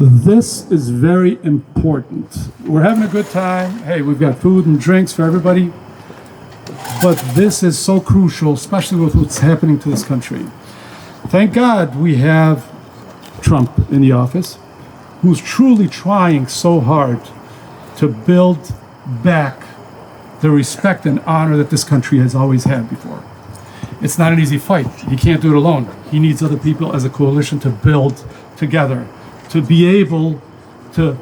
This is very important. We're having a good time. Hey, we've got food and drinks for everybody. But this is so crucial, especially with what's happening to this country. Thank God we have Trump in the office, who's truly trying so hard to build back the respect and honor that this country has always had before. It's not an easy fight. He can't do it alone. He needs other people as a coalition to build together, to be able to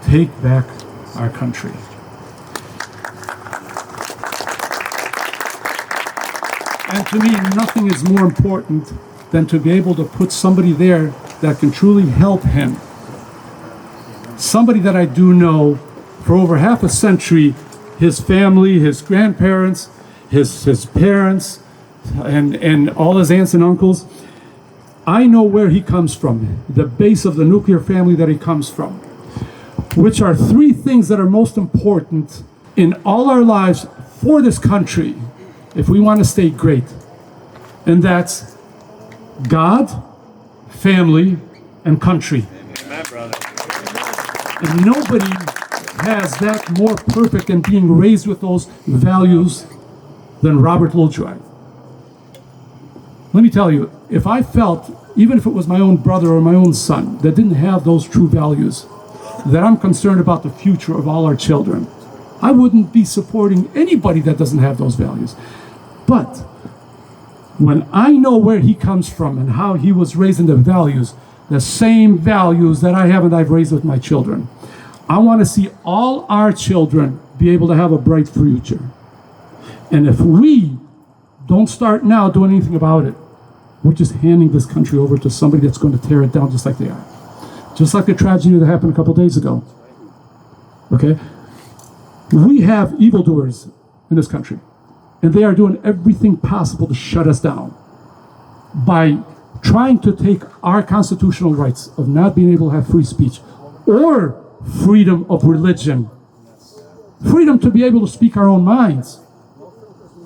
take back our country. And to me, nothing is more important than to be able to put somebody there that can truly help him. Somebody that I do know for over half a century, his family, his grandparents, his parents, and all his aunts and uncles. I know where he comes from, the base of the nuclear family that he comes from, which are three things that are most important in all our lives for this country if we want to stay great. And that's God, family, and country. Amen, brother. And nobody has that more perfect than being raised with those values than Robert Lulgjuraj. Let me tell you, if I felt, even if it was my own brother or my own son, that didn't have those true values, that I'm concerned about the future of all our children, I wouldn't be supporting anybody that doesn't have those values. But when I know where he comes from and how he was raised in the values, the same values that I have and I've raised with my children, I want to see all our children be able to have a bright future. And if we don't start now doing anything about it, we're just handing this country over to somebody that's going to tear it down just like they are. Just like the tragedy that happened a couple days ago. Okay? We have evildoers in this country, and they are doing everything possible to shut us down by trying to take our constitutional rights of not being able to have free speech or freedom of religion, freedom to be able to speak our own minds.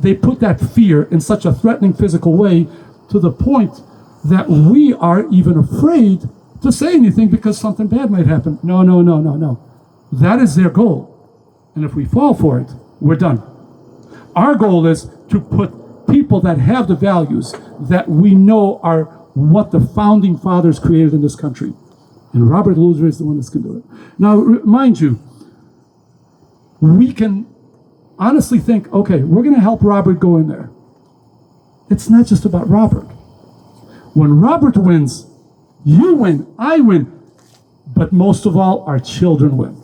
They put that fear in such a threatening physical way to the point that we are even afraid to say anything because something bad might happen. No. That is their goal. And if we fall for it, we're done. Our goal is to put people that have the values that we know are what the founding fathers created in this country. And Robert Lulgjuraj is the one that's going to do it. Now, mind you, we can honestly think, okay, we're going to help Robert go in there. It's not just about Robert. When Robert wins, you win, I win, but most of all, our children win.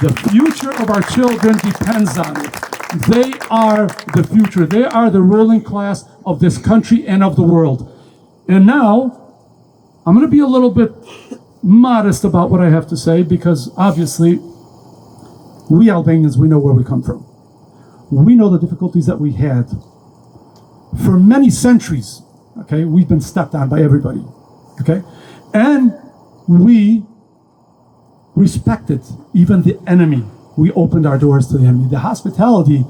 The future of our children depends on it. They are the future. They are the ruling class of this country and of the world. And now, I'm going to be a little bit modest about what I have to say because obviously, we Albanians, we know where we come from. We know the difficulties that we had. For many centuries, okay, we've been stepped on by everybody, okay? And we respected even the enemy. We opened our doors to the enemy. The hospitality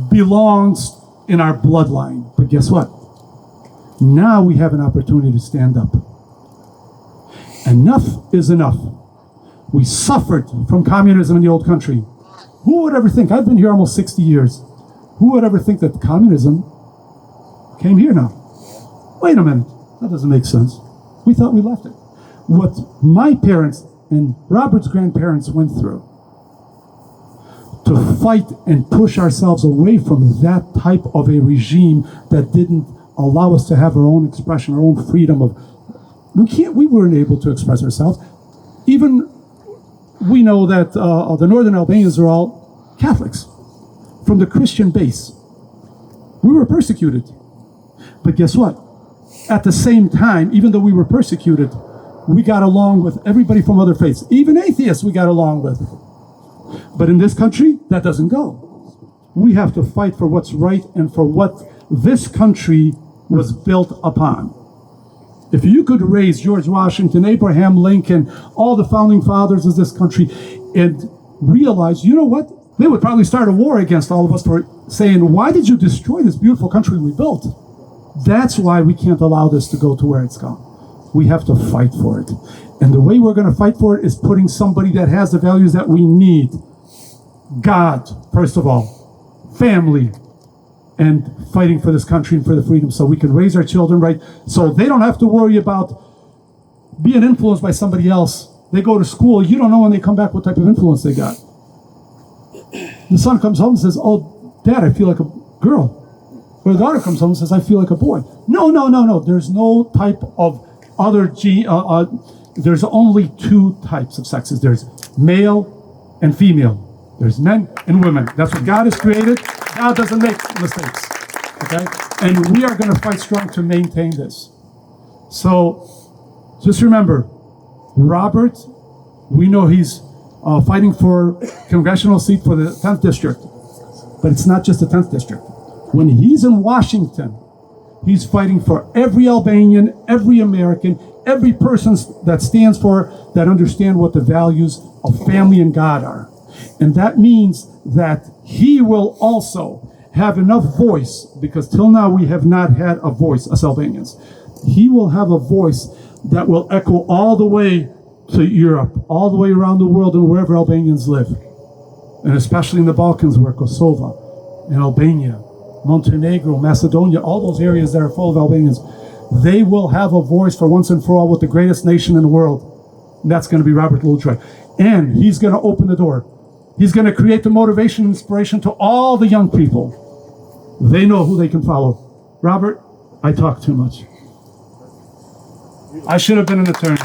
belongs in our bloodline. But guess what? Now we have an opportunity to stand up. Enough is enough. We suffered from communism in the old country. Who would ever think? I've been here almost 60 years. Who would ever think that communism came here now? Wait a minute. That doesn't make sense. We thought we left it. What my parents and Robert's grandparents went through to fight and push ourselves away from that type of a regime that didn't allow us to have our own expression, our own freedom of, we weren't able to express ourselves. Even we know that the northern Albanians are all Catholics from the Christian base. We were persecuted. But guess what? At the same time, even though we were persecuted, we got along with everybody from other faiths. Even atheists we got along with. But in this country, that doesn't go. We have to fight for what's right and for what this country was built upon. If you could raise George Washington, Abraham Lincoln, all the founding fathers of this country, and realize, you know what? They would probably start a war against all of us for saying, why did you destroy this beautiful country we built? That's why we can't allow this to go to where it's gone. We have to fight for it. And the way we're going to fight for it is putting somebody that has the values that we need. God, first of all, family, and fighting for this country and for the freedom so we can raise our children right, so they don't have to worry about being influenced by somebody else. They go to school, you don't know when they come back what type of influence they got. The son comes home and says, oh, Dad, I feel like a girl. Or the daughter comes home and says, I feel like a boy. No. There's no type of other there's only two types of sexes. There's male and female. There's men and women. That's what God has created. God doesn't make mistakes, okay? And we are going to fight strong to maintain this. So just remember, Robert, we know he's fighting for congressional seat for the 10th district, but it's not just the 10th district. When he's in Washington, he's fighting for every Albanian, every American, every person that stands for, that understand what the values of family and God are. And that means that he will also have enough voice, because till now we have not had a voice as Albanians. He will have a voice that will echo all the way to Europe, all the way around the world and wherever Albanians live. And especially in the Balkans where Kosovo and Albania, Montenegro, Macedonia, all those areas that are full of Albanians, they will have a voice for once and for all with the greatest nation in the world. And that's going to be Robert Lulgjuraj. And he's going to open the door. He's going to create the motivation and inspiration to all the young people. They know who they can follow. Robert, I talk too much. I should have been an attorney.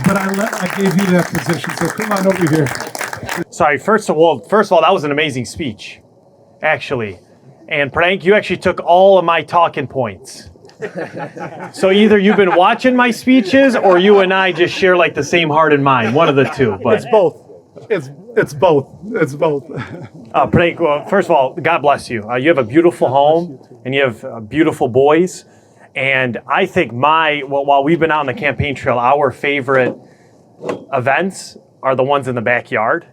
But I gave you that position, so come on over here. Sorry, first of all, that was an amazing speech, actually. And Prek, you actually took all of my talking points. So either you've been watching my speeches or you and I just share like the same heart and mind, one of the two. But it's both. It's both. It's both. Prek, well, first of all, God bless you. You have a beautiful home and you have beautiful boys. And I think while we've been out on the campaign trail, our favorite events are the ones in the backyard.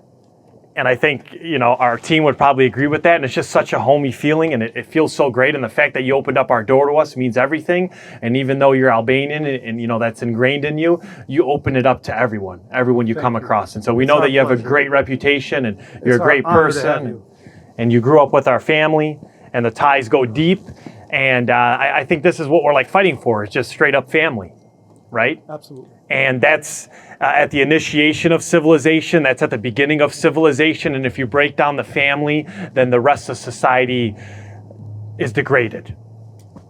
And I think, our team would probably agree with that. And it's just such a homey feeling, and it feels so great. And the fact that you opened up our door to us means everything. And even though you're Albanian and that's ingrained in you, you open it up to everyone you come across. And so we know that you have a great reputation and you're a great person. And you grew up with our family, and the ties go deep. And I think this is what we're fighting for. It's just straight up family, right? Absolutely. And that's at the initiation of civilization. That's at the beginning of civilization. And if you break down the family, then the rest of society is degraded.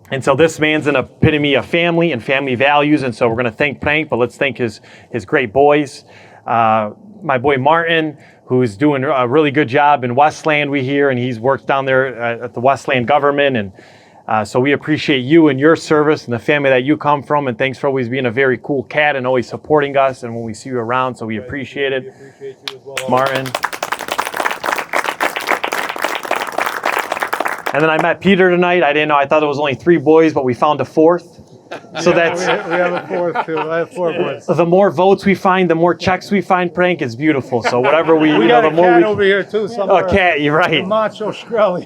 And so this man's an epitome of family and family values. And so we're going to thank Prek, but let's thank his great boys. My boy Martin, who's doing a really good job in Westland, we hear, and he's worked down there at the Westland government. And so we appreciate you and your service and the family that you come from, and thanks for always being a very cool cat and always supporting us and when we see you around, so we appreciate it. We appreciate you as well, Martin. And then I met Peter tonight. I didn't know, I thought there was only 3 boys, but we found a 4th. So we have a 4th too. I have 4 boys. The more votes we find, the more checks we find, Prek, it's beautiful. So whatever we got the a more cat over here too. A cat, you're right. Macho Shkreli.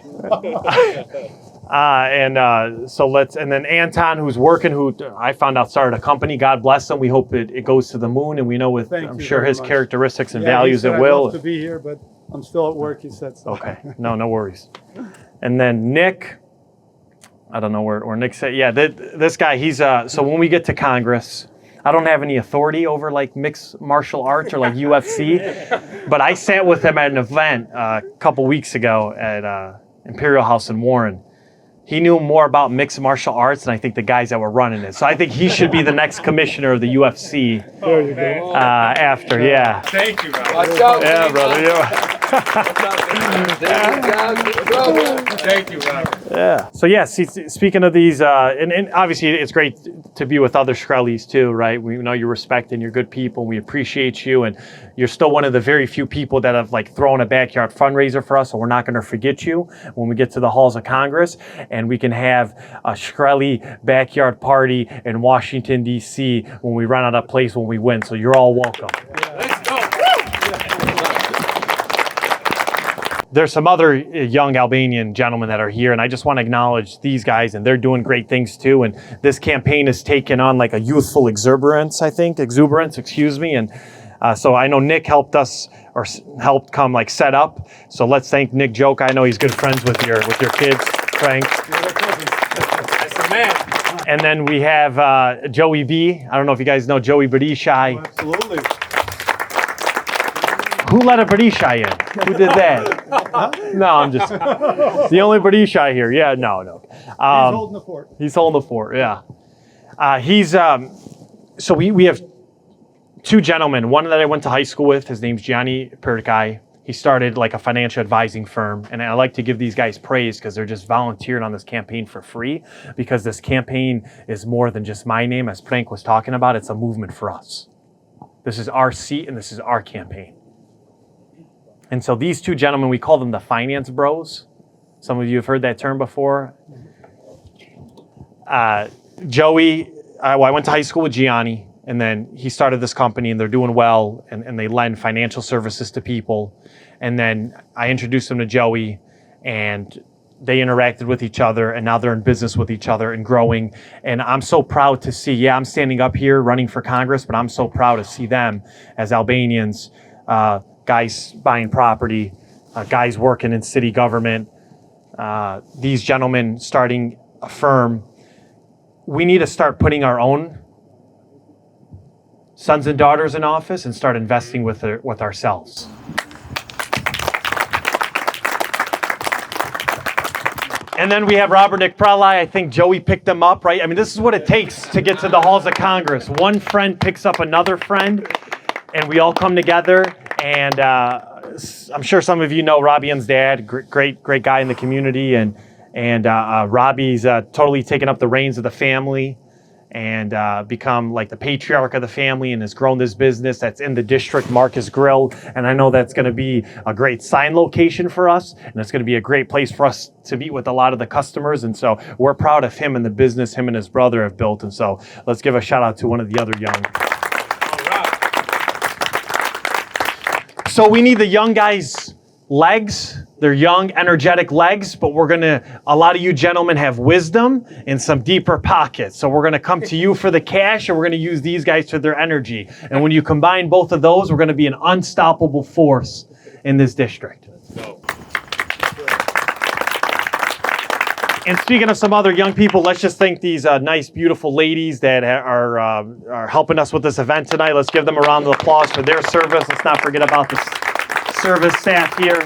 And then Anton, who's working, who I found out started a company. God bless him. We hope it goes to the moon, and we know I'm sure his characteristics and values it will. I'd love to be here, but I'm still at work, he said so. Okay, no worries. And then Nick, I don't know where Nick said. Yeah, this guy, he's so when we get to Congress, I don't have any authority over mixed martial arts or UFC, but I sat with him at an event a couple weeks ago at Imperial House in Warren. He knew more about mixed martial arts than I think the guys that were running it. So I think he should be the next commissioner of the UFC. There you go. After, yeah. Thank you, brother. Watch out, Yeah, brother. Thank you, brother. Yeah. So speaking of these, and obviously it's great to be with other Shkrelis too, right? We know you're respected and you're good people. And we appreciate you, and you're still one of the very few people that have thrown a backyard fundraiser for us. So we're not going to forget you when we get to the halls of Congress, and we can have a Shkreli backyard party in Washington D.C. when we run out of place when we win. So you're all welcome. Let's go. there's some other young Albanian gentlemen that are here, and I just want to acknowledge these guys, and they're doing great things too. And this campaign has taken on like a youthful exuberance, excuse me. And so I know Nick helped us, or helped come like set up. So let's thank Nick Joka. I know he's good friends with your kids, Frank. That's the man. And then we have Joey B. I don't know if you guys know Joey Badishai. Oh, absolutely. Who let a Badishai in? Who did that? No, I'm just the only Badishai here. Yeah, no. He's holding the fort. He's holding the fort. Yeah. So we have two gentlemen. One that I went to high school with. His name's Gianni Perkai. He started like a financial advising firm, and I like to give these guys praise because they're just volunteered on this campaign for free, because this campaign is more than just my name, as Frank was talking about. It's a movement for us. This is our seat, and this is our campaign. And so these two gentlemen, we call them the finance bros. Some of you have heard that term before. Joey, I went to high school with Gianni, and then he started this company, and they're doing well, and they lend financial services to people. And then I introduced them to Joey, and they interacted with each other, and now they're in business with each other and growing. And I'm so proud to see, I'm standing up here running for Congress, but I'm so proud to see them as Albanians, guys buying property, guys working in city government, these gentlemen starting a firm. We need to start putting our own sons and daughters in office and start investing with ourselves. And then we have Robert Nick Prelai. I think Joey picked them up, right? I mean, this is what it takes to get to the halls of Congress. One friend picks up another friend, and we all come together. And I'm sure some of you know Robbie's dad, great guy in the community. And Robbie's totally taken up the reins of the family and become like the patriarch of the family, and has grown this business that's in the district, Marcus Grill. And I know that's going to be a great sign location for us, and it's going to be a great place for us to meet with a lot of the customers. And so we're proud of him and the business him and his brother have built. And so let's give a shout out to one of the other young. So we need the young guys' legs. They're young, energetic legs, but a lot of you gentlemen have wisdom and some deeper pockets. So we're gonna come to you for the cash, and we're gonna use these guys for their energy. And when you combine both of those, we're gonna be an unstoppable force in this district. And speaking of some other young people, let's just thank these nice, beautiful ladies that are helping us with this event tonight. Let's give them a round of applause for their service. Let's not forget about the service staff here.